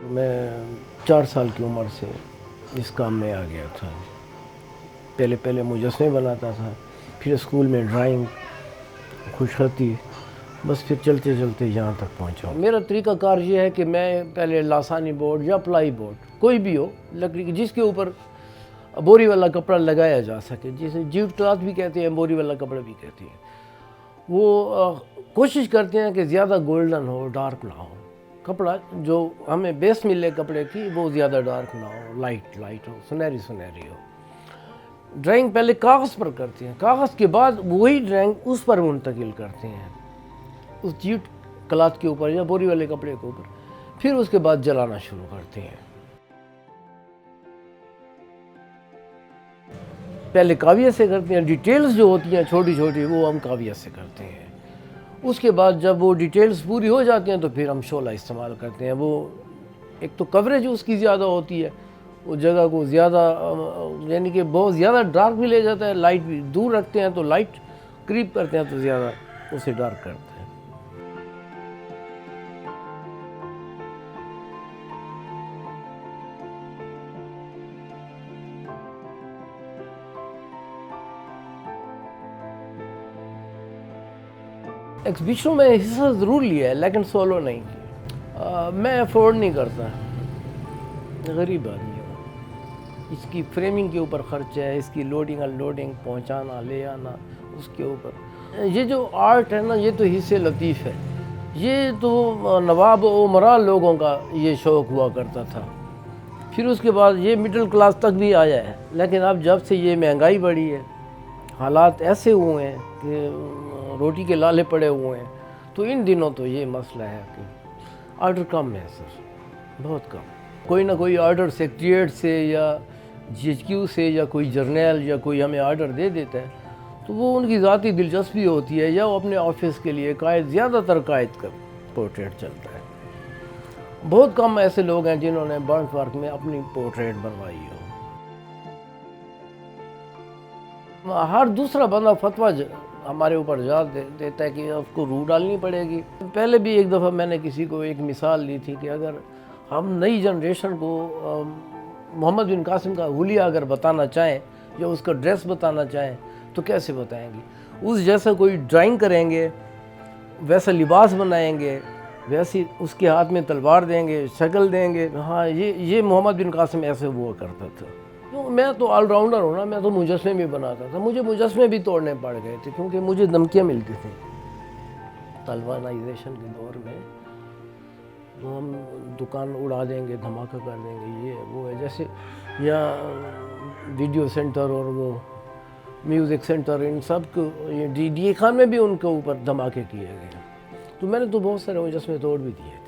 میں 4 سال کی عمر سے اس کام میں آ گیا تھا۔ پہلے مجسمے بناتا تھا، پھر اسکول میں ڈرائنگ خوشخطی، بس پھر چلتے چلتے یہاں تک پہنچا ہوں۔ میرا طریقہ کار یہ ہے کہ میں پہلے لاسانی بورڈ یا پلائی بورڈ کوئی بھی ہو لکڑی کی، جس کے اوپر بوری والا کپڑا لگایا جا سکے، جسے جیوٹ کلاتھ بھی کہتے ہیں، بوری والا کپڑا بھی کہتے ہیں، وہ کوشش کرتے ہیں کہ زیادہ گولڈن ہو، ڈارک نہ ہو کپڑا، جو ہمیں بیس ملے کپڑے کی وہ زیادہ ڈارک نہ ہو، لائٹ ہو، سنہری ہو۔ ڈرائنگ پہلے کاغذ پر کرتے ہیں، کاغذ کے بعد وہی ڈرائنگ اس پر منتقل کرتے ہیں، اس جیوٹ کلاتھ کے اوپر یا بوری والے کپڑے کے اوپر، پھر اس کے بعد جلانا شروع کرتے ہیں۔ پہلے کاویہ سے کرتے ہیں، ڈیٹیلز جو ہوتی ہیں چھوٹی چھوٹی وہ ہم کاویہ سے کرتے ہیں۔ اس کے بعد جب وہ ڈیٹیلز پوری ہو جاتی ہیں تو پھر ہم شعلہ استعمال کرتے ہیں۔ وہ ایک تو کوریج اس کی زیادہ ہوتی ہے، وہ جگہ کو زیادہ یعنی کہ بہت زیادہ ڈارک بھی لے جاتا ہے، لائٹ بھی دور رکھتے ہیں تو لائٹ قریب کرتے ہیں تو زیادہ اسے ڈارک کرتے ہیں۔ ایگزیبیشنوں میں حصہ ضرور لیا ہے لیکن سولو نہیں کیا۔ میں افورڈ نہیں کرتا، غریب آدمی ہوں، اس کی فریمنگ کے اوپر خرچ ہے، اس کی لوڈنگ ان لوڈنگ، پہنچانا لے آنا، اس کے اوپر یہ جو آرٹ ہے نا، یہ تو حصے لطیف ہے، یہ تو نواب و امراء لوگوں کا یہ شوق ہوا کرتا تھا، پھر اس کے بعد یہ مڈل کلاس تک بھی آیا ہے، لیکن اب جب سے یہ مہنگائی بڑھی ہے، حالات ایسے ہوئے ہیں کہ روٹی کے لالے پڑے ہوئے ہیں، تو ان دنوں تو یہ مسئلہ ہے کہ آرڈر کم ہے سر، بہت کم۔ کوئی نہ کوئی آرڈر سیکریٹریٹ سے یا جی ایچ کیو سے یا کوئی جرنیل یا کوئی ہمیں آرڈر دے دیتا ہے تو وہ ان کی ذاتی دلچسپی ہوتی ہے، یا وہ اپنے آفس کے لیے زیادہ تر قائد کا پورٹریٹ چلتا ہے۔ بہت کم ایسے لوگ ہیں جنہوں نے برنٹ ورک میں اپنی پورٹریٹ بنوائی ہو۔ ہر دوسرا بندہ فتویٰ ہمارے اوپر جا دیتا ہے کہ اس کو روح ڈالنی پڑے گی۔ پہلے بھی ایک دفعہ میں نے کسی کو ایک مثال دی تھی کہ اگر ہم نئی جنریشن کو محمد بن قاسم کا حلیہ اگر بتانا چاہیں یا اس کا ڈریس بتانا چاہیں تو کیسے بتائیں گے؟ اس جیسا کوئی ڈرائنگ کریں گے، ویسا لباس بنائیں گے، ویسی اس کے ہاتھ میں تلوار دیں گے، شکل دیں گے، ہاں یہ محمد بن قاسم ایسے ہوا کرتا تھا۔ میں تو آل راؤنڈر ہوں نا، میں تو مجسمے بھی بناتا تھا، مجھے مجسمے بھی توڑنے پڑ گئے تھے کیونکہ مجھے دھمکیاں ملتی تھیں طالبانائزیشن کے دور میں، تو ہم دکان اڑا دیں گے، دھماکہ کر دیں گے، یہ وہ ہے، جیسے یا ویڈیو سینٹر اور وہ میوزک سینٹر، ان سب کو ڈی اے خان میں بھی ان کے اوپر دھماکے کیے گئے، تو میں نے تو بہت سارے مجسمے توڑ بھی دیے تھے۔